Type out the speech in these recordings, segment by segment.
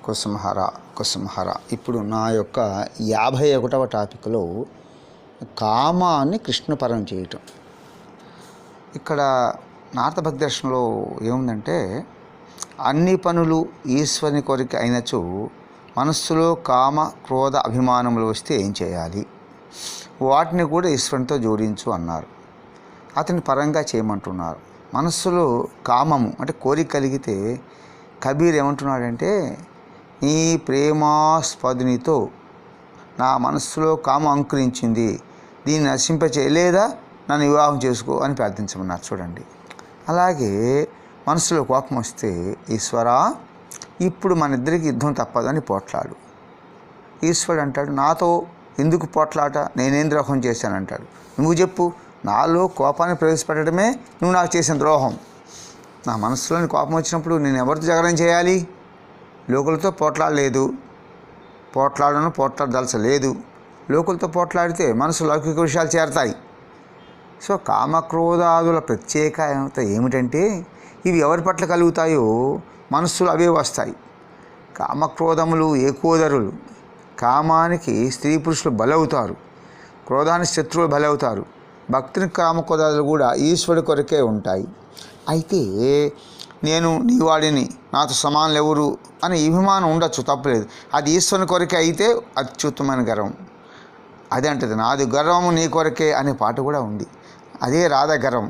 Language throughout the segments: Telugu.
కుసుమహర కుసుమహర. ఇప్పుడు నా యొక్క 51వ టాపిక్లో కామాన్ని కృష్ణపరం చేయటం. ఇక్కడ నారద దర్శనంలో ఏముందంటే, అన్ని పనులు ఈశ్వరుని కోరిక అయినచో మనస్సులో కామ క్రోధ అభిమానములు వస్తే ఏం చేయాలి, వాటిని కూడా ఈశ్వరునితో జోడించు అన్నారు. అతని పరంగా చేయమంటున్నారు. మనస్సులో కామము అంటే కోరిక కలిగితే కబీర్ ఏమంటున్నాడంటే, నీ ప్రేమాస్పదునితో నా మనస్సులో కామం అంకురించింది, దీన్ని నశింపచేయలేదా నన్ను వివాహం చేసుకో అని ప్రార్థించమన్నారు. చూడండి, అలాగే మనసులో కోపం వస్తే, ఈశ్వరా ఇప్పుడు మన ఇద్దరికి యుద్ధం తప్పదని పోట్లాడు. ఈశ్వరుడు అంటాడు, నాతో ఎందుకు పోట్లాట, నేనేం ద్రోహం చేశానంటాడు. నువ్వు చెప్పు, నాలో కోపాన్ని ప్రవేశపెట్టడమే నువ్వు నాకు చేసిన ద్రోహం. నా మనసులోని కోపం వచ్చినప్పుడు నేను ఎవరితో జగడం చేయాలి? లోకులతో పోట్లాడలేదు, పోట్లాడదలచలేదు. లోకులతో పోట్లాడితే మనసు లౌకిక విషయాలు చేరతాయి. సో కామక్రోధాదుల ప్రత్యేకత ఏమిటంటే, ఇవి ఎవరి పట్ల కలుగుతాయో మనస్సులు అవే వస్తాయి. కామక్రోధములు ఏకోదరులు. కామానికి స్త్రీ పురుషులు బలవుతారు, క్రోధానికి శత్రువులు బలవుతారు. భక్తిని కామక్రోధాలు కూడా ఈశ్వరుడి కొరకే ఉంటాయి. అయితే నేను నీ వాడిని, నాతో సమానులు ఎవరు అని అభిమానం ఉండొచ్చు, తప్పలేదు. అది ఈశ్వరుని కొరకే అయితే అత్యుత్తమైన గర్వం. అదే అంటది, నాది గర్వము నీ కొరకే అనే పాట కూడా ఉంది. అదే రాధ గర్వం.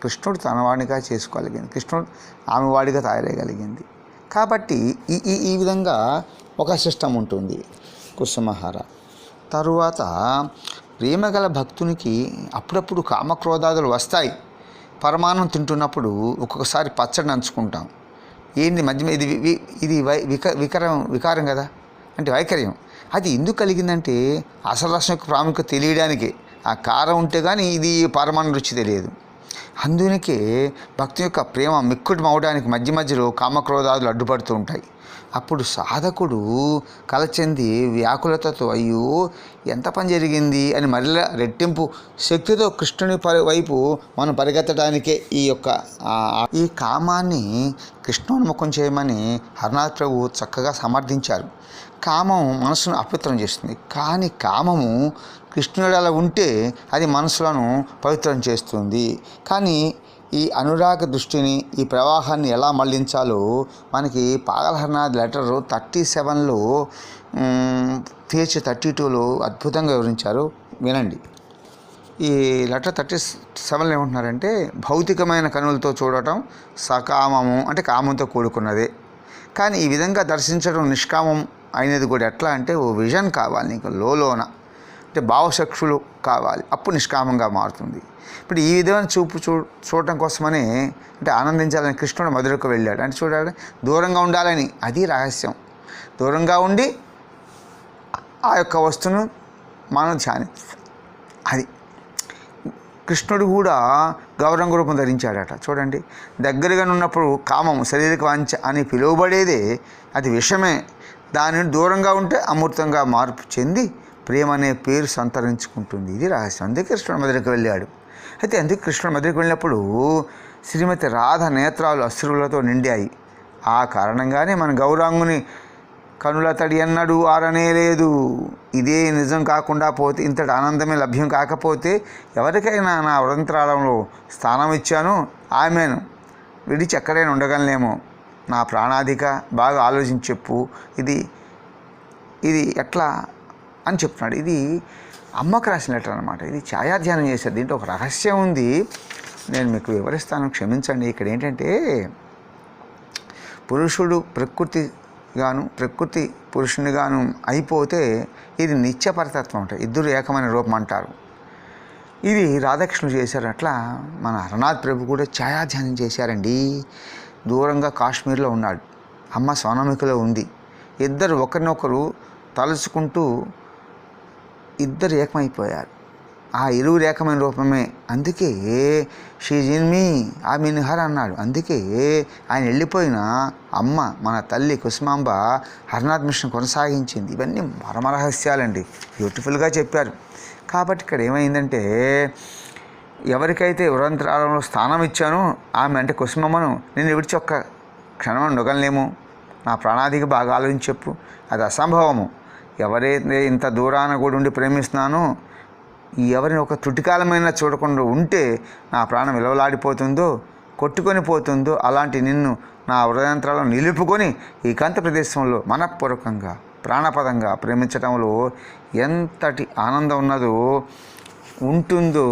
కృష్ణుడు తన వాడిగా చేసుకోగలిగింది, కృష్ణుడు ఆమె వాడిగా తయారయ్యగలిగింది. కాబట్టి ఈ విధంగా ఒక సిస్టమ్ ఉంటుంది. కుసుమహార తరువాత ప్రేమగల భక్తునికి అప్పుడప్పుడు కామక్రోధాదులు వస్తాయి. పరమాన్నం తింటున్నప్పుడు ఒక్కొక్కసారి పచ్చడి నంచుకుంటాం. ఏంటి మధ్య ఇది వికారం కదా, అంటే వైకర్యం. అది ఎందుకు కలిగిందంటే అసలు రసం యొక్క ప్రాముఖ్యత తెలియడానికి. ఆ కారం ఉంటే కానీ ఇది పరమాన్న రుచి తెలియదు. అందుకే భక్తి యొక్క ప్రేమ మిక్కుటం అవడానికి మధ్య మధ్యలో కామక్రోధాదులు అడ్డుపడుతూ ఉంటాయి. అప్పుడు సాధకుడు కలచెంది వ్యాకులతతో, అయ్యో ఎంత పని జరిగింది అని మరలా రెట్టింపు శక్తితో కృష్ణుని వైపు మనం పరిగెత్తడానికే ఈ కామాన్ని కృష్ణోన్ముఖం చేయమని హరనాథ్ ప్రభు చక్కగా సమర్థించారు. కామం మనసును అపవిత్రం చేస్తుంది, కానీ కామము కృష్ణుడు అలా ఉంటే అది మనసులను పవిత్రం చేస్తుంది. కానీ ఈ అనురాగ దృష్టిని, ఈ ప్రవాహాన్ని ఎలా మళ్లించాలో మనకి పాగల హరనాథ్ లెటర్ 37లో పేజ్ 32లో అద్భుతంగా వివరించారు. వినండి. ఈ లెటర్ 37లో ఏమంటున్నారంటే, భౌతికమైన కనులతో చూడటం సకామము అంటే కామంతో కూడుకున్నదే. కానీ ఈ విధంగా దర్శించడం నిష్కామం అయినది కూడా. ఎట్లా అంటే, ఓ విజన్ కావాలి నీకు లోన, అంటే భావచక్షులు కావాలి, అప్పుడు నిష్కామంగా మారుతుంది. ఇప్పుడు ఈ విధమైన చూడటం కోసమని, అంటే ఆనందించాలని కృష్ణుడు మధురకు వెళ్ళాడు. అంటే చూడాలి, దూరంగా ఉండాలని. అది రహస్యం. దూరంగా ఉండి ఆ యొక్క వస్తువును మనం అది కృష్ణుడు కూడా గౌరంగ రూపం ధరించాడట. చూడండి, దగ్గరగా ఉన్నప్పుడు కామము శరీరక వాంఛ అని పిలువబడేదే అది విషమే. దానిని దూరంగా ఉంటే అమృతంగా మార్పు చెంది ప్రేమ అనే పేరు సంతరించుకుంటుంది. ఇది రహస్యం. అందుకే కృష్ణుడు మధురకు వెళ్ళాడు. అయితే అందుకే కృష్ణుడు మధురకు వెళ్ళినప్పుడు శ్రీమతి రాధ నేత్రాలు అశ్రువులతో నిండాయి. ఆ కారణంగానే మన గౌరాంగుని కనుల తడి అన్నడు ఆరనే లేదు. ఇదే నిజం కాకుండా పోతే, ఇంతటి ఆనందమే లభ్యం కాకపోతే ఎవరికైనా నా వృంతరాళంలో స్థానం ఇచ్చాను, ఆమెను విడిచి ఎక్కడైనా ఉండగలనేమో. నా ప్రాణాధిక బాగా ఆలోచించి చెప్పు, ఇది ఎట్లా అని చెప్తున్నాడు. ఇది అమ్మకు రాసిన లెటర్ అనమాట. ఇది ఛాయాధ్యానం చేశారు. దీంట్లో ఒక రహస్యం ఉంది, నేను మీకు వివరిస్తాను, క్షమించండి. ఇక్కడ ఏంటంటే, పురుషుడు ప్రకృతి పురుషునిగాను అయిపోతే ఇది నిత్యపరతత్వం అంటారు. ఇద్దరు ఏకమైన రూపం అంటారు. ఇది రాధాకృష్ణుడు చేశారు. అట్లా మన హరనాథ్ ప్రభు కూడా ఛాయాధ్యానం చేశారండి. దూరంగా కాశ్మీర్లో ఉన్నాడు, అమ్మ సోనామికలో ఉంది. ఇద్దరు ఒకరినొకరు తలుచుకుంటూ ఇద్దరు ఏకమైపోయారు. ఆ ఇరువురు ఏకమైన రూపమే. అందుకే షీజిన్మి ఆ మిన్హర్ అన్నాడు. అందుకే ఆయన వెళ్ళిపోయిన అమ్మ, మన తల్లి కుసుమాంబ హరనాథ్ మిషన్ కొనసాగించింది. ఇవన్నీ పరమరహస్యాలండి, బ్యూటిఫుల్గా చెప్పారు. కాబట్టి ఇక్కడ ఏమైందంటే, ఎవరికైతే వృంతరాళంలో స్థానం ఇచ్చానో ఆమె అంటే కుసుమమ్మను నేను విడిచి ఒక్క క్షణం ఉండగలనేమో నా ప్రాణాదికి బాగా ఆలోచించి చెప్పు. అది అసంభవము. ఎవరైతే ఇంత దూరాన కూడా ఉండి ప్రేమిస్తున్నానో, ఎవరిని ఒక త్రుటికాలమైనా చూడకుండా ఉంటే నా ప్రాణం విలవలాడిపోతుందో, కొట్టుకొని పోతుందో, అలాంటి నిన్ను నా హృదయంత్రాలను నిలుపుకొని ఈ కాంత ప్రదేశంలో మనఃపూర్వకంగా ప్రాణపదంగా ప్రేమించడంలో ఎంతటి ఆనందం ఉన్నదో ఉంటుందో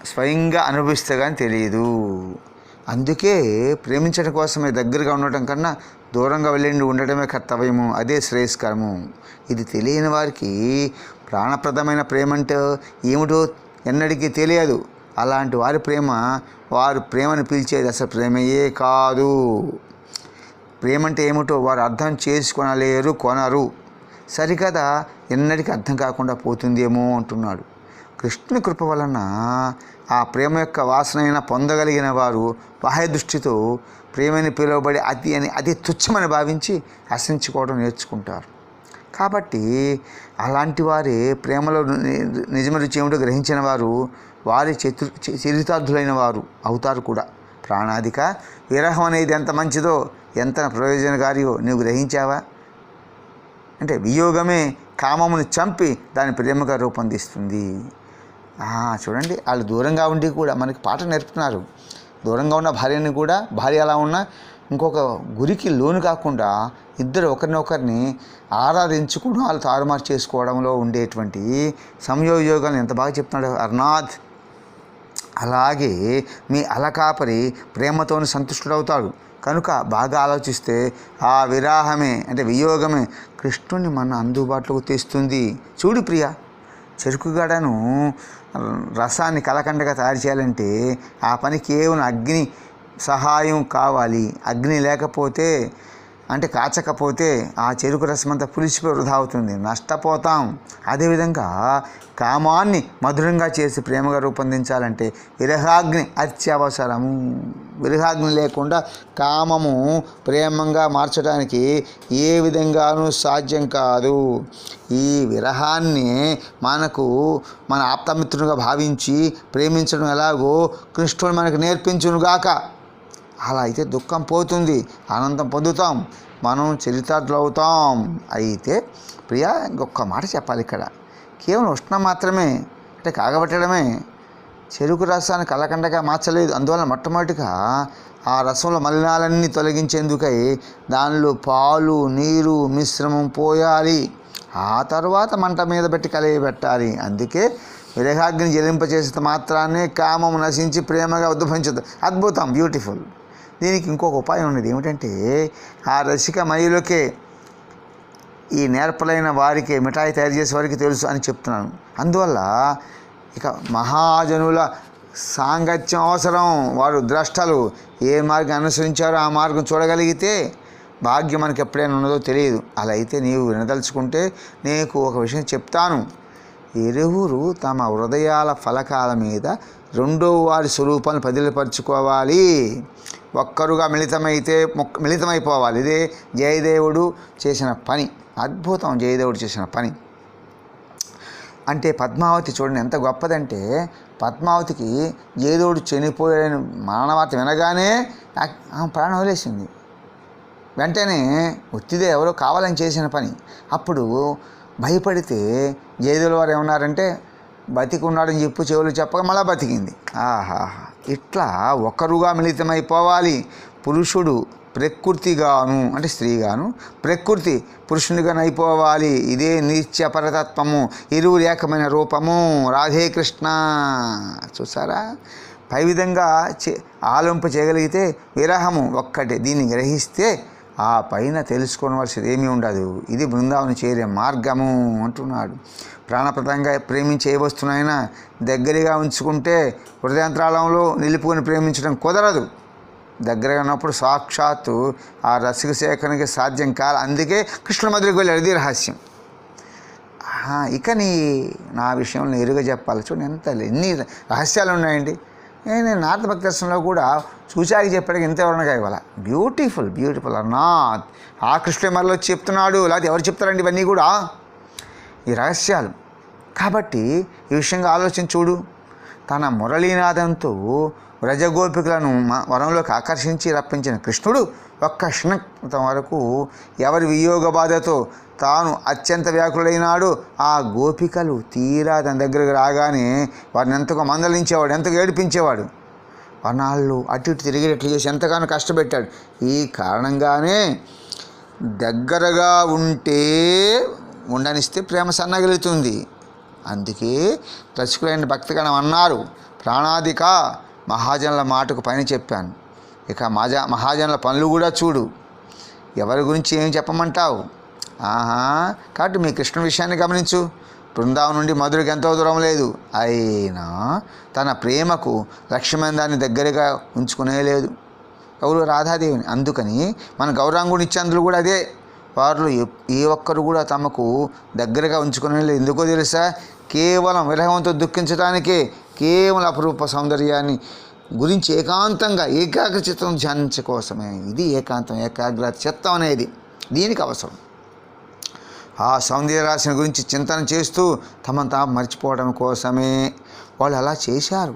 స్వయంగా అనుభవిస్తే కానీ తెలియదు. అందుకే ప్రేమించడం కోసమే దగ్గరగా ఉండటం కన్నా దూరంగా వెళ్ళి ఉండటమే కర్తవ్యము, అదే శ్రేయస్కరము. ఇది తెలియని వారికి ప్రాణప్రదమైన ప్రేమ అంటే ఏమిటో ఎన్నటికీ తెలియదు. అలాంటి వారి ప్రేమ, వారు ప్రేమను పిలిచేది అసలు ప్రేమయే కాదు. ప్రేమ అంటే ఏమిటో వారు అర్థం చేసుకొనలేరు, కొనరు. సరికదా ఎన్నటికీ అర్థం కాకుండా పోతుందేమో అంటున్నాడు. కృష్ణుని కృప వలన ఆ ప్రేమ యొక్క వాసనైనా పొందగలిగిన వారు బాహ్య దృష్టితో ప్రేమని పిలువబడి అతి తుచ్చమని భావించి హసించుకోవడం నేర్చుకుంటారు. కాబట్టి అలాంటి వారే ప్రేమలో నిజమ రుచి ఏమిటో గ్రహించిన వారు వారి చరితార్థులైన వారు అవుతారు కూడా. ప్రాణాధిక విరహం అనేది ఎంత మంచిదో, ఎంత ప్రయోజనకారియో నీవు గ్రహించావా? అంటే వియోగమే కామమును చంపి దాని ప్రేమగా రూపొందిస్తుంది. చూడండి, వాళ్ళు దూరంగా ఉండి కూడా మనకి పాట నేర్పుతున్నారు. దూరంగా ఉన్న భార్యని కూడా, భార్య అలా ఉన్నా ఇంకొక గురికి లోను కాకుండా ఇద్దరు ఒకరినొకరిని ఆరాధించుకుని వాళ్ళు తారుమారు చేసుకోవడంలో ఉండేటువంటి సంయోగాలను ఎంత బాగా చెప్తున్నాడు అర్నాథ్. అలాగే మీ అలకాపరి ప్రేమతోని సంతుష్టుడవుతాడు. కనుక బాగా ఆలోచిస్తే ఆ విరాహమే అంటే వియోగమే కృష్ణుని మన అందుబాటులోకి తెస్తుంది. చూడు ప్రియ, చెరుకుగడను రసాన్ని కలకండగా తయారు చేయాలంటే ఆ పని కేవలం అగ్ని సహాయం కావాలి. అగ్ని లేకపోతే అంటే కాచకపోతే ఆ చెరుకు రసం అంతా పులిసిపోయి వృధా అవుతుంది, నష్టపోతాం. అదేవిధంగా కామాన్ని మధురంగా చేసి ప్రేమగా రూపొందించాలంటే విరహాగ్ని అత్యవసరము. విరహాగ్ని లేకుండా కామము ప్రేమంగా మార్చడానికి ఏ విధంగానూ సాధ్యం కాదు. ఈ విరహాన్ని మన ఆప్తమిత్రునిగా భావించి ప్రేమించడం ఎలాగో కృష్ణుడు మనకు నేర్పించునుగాక. అలా అయితే దుఃఖం పోతుంది, ఆనందం పొందుతాం, మనం చరితార్థులు అవుతాం. అయితే ప్రియ, ఇంకొక మాట చెప్పాలి ఇక్కడ. కేవలం ఉష్ణం మాత్రమే అంటే కాగబెట్టడమే చెరుకు రసాన్ని కలకండగా మార్చలేదు. అందువల్ల మొట్టమొదటిగా ఆ రసంలో మలినాలన్నీ తొలగించేందుకై దానిలో పాలు, నీరు మిశ్రమం పోయాలి. ఆ తర్వాత మంట మీద పెట్టి కలియబెట్టాలి. అందుకే విరహాగ్ని జ్వలింపచేసేంత మాత్రాన్నే కామం నశించి ప్రేమగా ఉద్భవించదు. అద్భుతం, బ్యూటిఫుల్. దీనికి ఇంకొక ఉపాయం ఉన్నది. ఏమిటంటే ఆ రసిక మయిలోకే ఈ నేర్పలైన వారికి మిఠాయి తయారు చేసే వారికి తెలుసు అని చెప్తున్నాను. అందువల్ల ఇక మహాజనుల సాంగత్యం అవసరం. వారు ద్రష్టలు ఏ మార్గం అనుసరించారో ఆ మార్గం చూడగలిగితే భాగ్యం మనకి ఎప్పుడైనా ఉన్నదో తెలియదు. అలా అయితే నీవు వినదలుచుకుంటే నీకు ఒక విషయం చెప్తాను. ఇరువురు తమ హృదయాల ఫలకాల మీద రెండో వారి స్వరూపాన్ని పదిలపరుచుకోవాలి. ఒక్కరుగా మిళితమైపోవాలి. ఇదే జయదేవుడు చేసిన పని. అద్భుతం, జయదేవుడు చేసిన పని. అంటే పద్మావతి చూడండి ఎంత గొప్పదంటే, పద్మావతికి జయదేవుడు చనిపోయాడని మరణవార్త వినగానే ఆమె ప్రాణం వదిలేసింది. వెంటనే ఒత్తిదే ఎవరో కావాలని చేసిన పని. అప్పుడు భయపడితే జయదేవుల వారు ఏమన్నారంటే, బతికున్నాడని చెవులు చెప్పగా మళ్ళా బతికింది. ఇట్లా ఒకరుగా మిళితమైపోవాలి. పురుషుడు ప్రకృతిగాను అంటే స్త్రీగాను, ప్రకృతి పురుషునిగాను అయిపోవాలి. ఇదే నిత్య పరతత్వము, ఇరువురు ఏకమైన రూపము. రాధే కృష్ణ. చూసారా? పై విధంగా ఆలంప చేయగలిగితే విరహము ఒక్కటే. దీన్ని గ్రహిస్తే ఆ పైన తెలుసుకోవలసింది ఏమీ ఉండదు. ఇది బృందావనం చేరే మార్గము అంటున్నాడు. ప్రాణప్రదంగా ప్రేమించే ఏ వస్తువునైనా దగ్గరగా ఉంచుకుంటే హృదయంత్రాళంలో నిలుపుకొని ప్రేమించడం కుదరదు. దగ్గరగా ఉన్నప్పుడు సాక్షాత్తు ఆ రసిక సేకరణకి సాధ్యం కాదు. అందుకే కృష్ణ మధురకు వెళ్ళాడు. ఇది రహస్యం. ఇక నా విషయంలో నేరుగా చెప్పాలి. చూడండి ఎన్ని రహస్యాలు ఉన్నాయండి. నేను నారద భక్తి దర్శనంలో కూడా చూచాకి చెప్పడానికి ఎంత ఎవరనగా ఇవ్వాల. బ్యూటిఫుల్ బ్యూటిఫుల్ అర్నాథ్. ఆ కృష్ణుడు మరలో చెప్తున్నాడు. లేకపోతే ఎవరు చెప్తారండి ఇవన్నీ కూడా ఈ రహస్యాలు. కాబట్టి ఈ విషయంగా ఆలోచించి చూడు. తన మురళీనాదంతో వ్రజగోపికలను వనంలోకి ఆకర్షించి రప్పించిన కృష్ణుడు ఒక్క క్షణం వరకు ఎవరి వియోగ బాధతో తాను అత్యంత వ్యాకులైనాడు. ఆ గోపికలు తీరా తన దగ్గరకు రాగానే వారిని ఎంతగా మందలించేవాడు, ఎంతగా ఏడిపించేవాడు. వనాళ్ళు అటు ఇటు తిరిగేటట్లు చేసి ఎంతగానో కష్టపెట్టాడు. ఈ కారణంగానే దగ్గరగా ఉంటే ఉండనిస్తే ప్రేమ సన్నగిలుతుంది. అందుకే రసికులైన భక్తగణం అన్నారు, ప్రాణాధిక మహాజనుల మాటకు పైన చెప్పాను, ఇక మహాజనుల పనులు కూడా చూడు. ఎవరి గురించి ఏం చెప్పమంటావు? కాబట్టి మీ కృష్ణ విషయాన్ని గమనించు. బృందావనం నుండి మధురకు ఎంతో దూరం లేదు, అయినా తన ప్రేమకు లక్ష్మణ దాన్ని దగ్గరగా ఉంచుకునే లేదు. ఎవరు? రాధాదేవిని. అందుకని మన గౌరాంగుడి ఇచ్చేందులు కూడా అదే. వారు ఏ ఒక్కరు కూడా తమకు దగ్గరగా ఉంచుకునే లేదు. ఎందుకో తెలుసా? కేవలం విరహంతో దుఃఖించడానికే, కేవలం అపరూప సౌందర్యాన్ని గురించి ఏకాంతంగా ఏకాగ్ర చిత్తం ధ్యానించకోసమే. ఇది ఏకాంతం, ఏకాగ్రత చిత్తం అనేది దీనికి అవసరం. ఆ సౌందర్య రాశిని గురించి చింతన చేస్తూ తమను తాము మర్చిపోవడం కోసమే వాళ్ళు అలా చేశారు.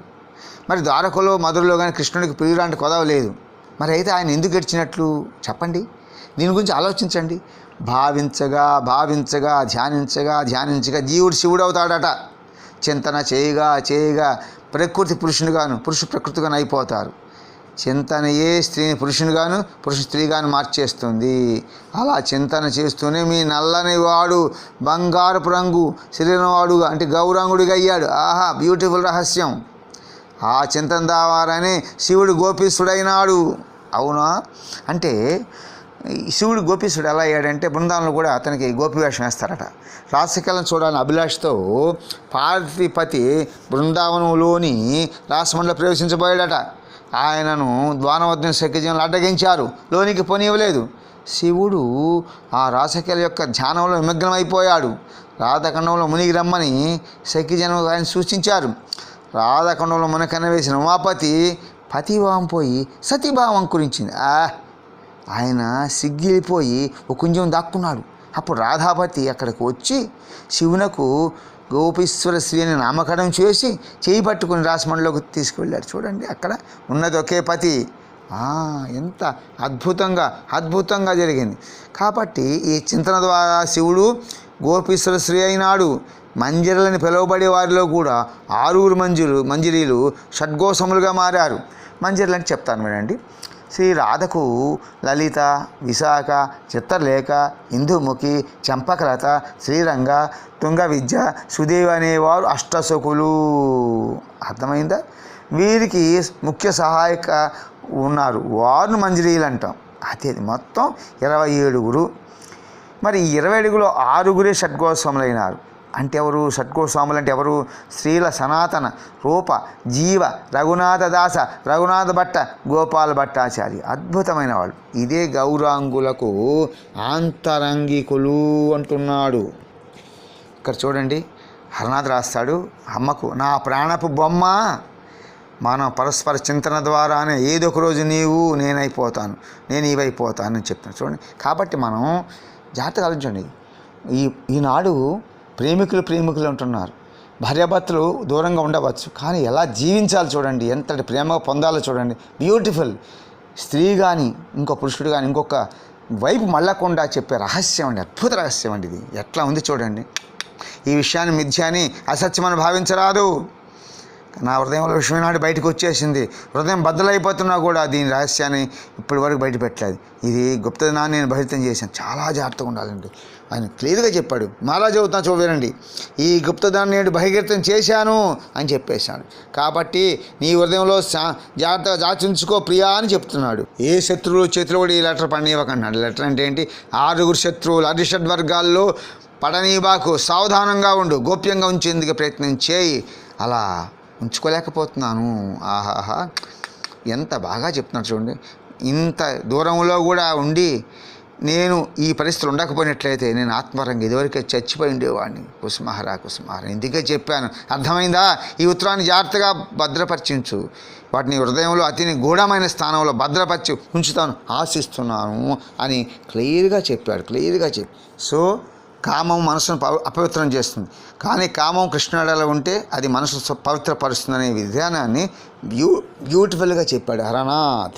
మరి ద్వారకలో మధురలో కానీ కృష్ణుడికి ప్రియురాంటి కొదవలేదు. మరి అయితే ఆయన ఎందుకు గడిచినట్లు చెప్పండి. దీని గురించి ఆలోచించండి. భావించగా భావించగా ధ్యానించగా ధ్యానించగా జీవుడు శివుడు అవుతాడట. చింతన చేయగా చేయగా ప్రకృతి పురుషునిగాను, పురుషు ప్రకృతిగాను అయిపోతారు. చింతనయే స్త్రీని పురుషునిగాను, పురుషు స్త్రీగాను మార్చేస్తుంది. అలా చింతన చేస్తూనే మీ నల్లని వాడు బంగారపు రంగు శరీరం వాడుగా అంటే గౌరాంగుడిగా అయ్యాడు. ఆహా, బ్యూటిఫుల్ రహస్యం. ఆ చింతన ద్వారానే శివుడు గోపీసుడైనాడు. అవునా? అంటే శివుడు గోపీసుడు ఎలా అయ్యాడంటే బృందావనంలో కూడా అతనికి గోపి వేషం వేస్తారట. రాసకలను చూడాలని అభిలాషతో పార్వతీపతి బృందావనంలోని రాసమండలో ప్రవేశించబోయాడట. ఆయనను ద్వారం వద్ద సఖ్యజనులు అడ్డగించారు, లోనికి పోనివ్వలేదు. శివుడు ఆ రాసకేల యొక్క ధ్యానంలో నిమగ్నమైపోయాడు. రాధఖండంలో మునిగి రమ్మని సఖ్యజనులు ఆయన సూచించారు. రాధఖండంలో మునకన్న వేసిన ఉమాపతి పతిభావం పోయి సతీభావం అంకురించింది. ఆయన సిగ్గిలిపోయి ఒక కుంజం దాక్కున్నాడు. అప్పుడు రాధాపతి అక్కడికి వచ్చి శివునకు గోపీశ్వర శ్రీ అని నామకరణం చేసి చేయి పట్టుకుని రాసమండలోకి తీసుకువెళ్ళాడు. చూడండి, అక్కడ ఉన్నది ఒకే పతి. ఎంత అద్భుతంగా జరిగింది. కాబట్టి ఈ చింతన ద్వారా శివుడు గోపీశ్వర శ్రీ అయినాడు. మంజరులని పిలువబడే వారిలో కూడా 6 మంజరీలు షడ్గోసములుగా మారారు. మంజరులు అంటే చెప్తాను వినండి. శ్రీ రాధకు లలిత, విశాఖ, చిత్రలేఖ, ఇందుముఖి, చంపకలత, శ్రీరంగ, తుంగ విద్య, సుదేవి అనేవారు అష్టసఖులు. అర్థమైందా? వీరికి ముఖ్య సహాయక ఉన్నారు, వారిని మంజరీలు అంటాం. అదే మొత్తం 27. మరి ఈ 27లో 6 షడ్గోస్వాములైనారు. అంటే ఎవరు? షడ్గోస్వాములు అంటే ఎవరు? శ్రీల సనాతన రూప జీవ రఘునాథ దాస, రఘునాథ భట్ట, గోపాల భట్టాచారి. అద్భుతమైన వాళ్ళు. ఇదే గౌరాంగులకు ఆంతరంగికులు అంటున్నాడు. ఇక్కడ చూడండి, హరనాథ్ రాస్తాడు, అమ్మకు నా ప్రాణపు బొమ్మ, మనం పరస్పర చింతన ద్వారానే ఏదో ఒక రోజు నీవు నేనైపోతాను, నేను ఇవైపోతాను అని చెప్తాను. చూడండి, కాబట్టి మనం జాగ్రత్తగా ఆలోచించండి. ఈనాడు ప్రేమికులు అంటున్నారు. భార్యాభర్తలు దూరంగా ఉండవచ్చు, కానీ ఎలా జీవించాలి చూడండి, ఎంతటి ప్రేమ పొందాలో చూడండి. బ్యూటిఫుల్. స్త్రీ కానీ ఇంకో పురుషుడు కానీ ఇంకొక వైపు మళ్ళకుండా చెప్పే రహస్యం అండి, అద్భుత రహస్యం అండి. ఇది ఎట్లా ఉంది చూడండి. ఈ విషయాన్ని మిథ్యాని అసత్యమని భావించరాదు. నా హృదయంలో విషయం నాడు బయటకు వచ్చేసింది. హృదయం బద్దలైపోతున్నా కూడా దీని రహస్యాన్ని ఇప్పటి వరకు బయట పెట్టలేదు. ఇది గుప్తధనాన్ని నేను బహిర్గతం చేశాను. చాలా జాగ్రత్తగా ఉండాలండి. ఆయన క్లియర్గా చెప్పాడు. మాలా చదువుతున్నా చూడండి, ఈ గుప్తధనాన్ని నేను బహిర్గతం చేశాను అని చెప్పేశాడు. కాబట్టి నీ హృదయంలో జాగ్రత్తగా దాచుంచుకో ప్రియా అని చెప్తున్నాడు. ఏ శత్రువులు చేతిలో కూడా ఈ లెటర్ పడనివ్వకన్నాడు. లెటర్ అంటే ఏంటి? 6 శత్రువులు అరిషడ్ వర్గాల్లో పడనీబాకు, సావధానంగా ఉండు, గోప్యంగా ఉంచేందుకు ప్రయత్నం చేయి. అలా ఉంచుకోలేకపోతున్నాను. ఆహాహా, ఎంత బాగా చెప్తున్నారు చూడండి. ఇంత దూరంలో కూడా ఉండి నేను ఈ పరిస్థితులు ఉండకపోయినట్లయితే నేను ఆత్మరంగా ఇదివరకే చచ్చిపోయి ఉండేవాడిని. కుసుమహరా ఇందుకే చెప్పాను. అర్థమైందా? ఈ ఉత్తరాన్ని జాగ్రత్తగా భద్రపరిచించు, వాటిని హృదయంలో అతి గూఢమైన స్థానంలో భద్రపరిచి ఉంచుతాను, ఆశిస్తున్నాను అని క్లియర్గా చెప్పాడు. సో కామం మనసును అపవిత్రం చేస్తుంది, కానీ కామం కృష్ణుడలో ఉంటే అది మనసు పవిత్రపరుస్తుందనే విధానాన్ని బ్యూటిఫుల్గా చెప్పాడు హరనాథ్.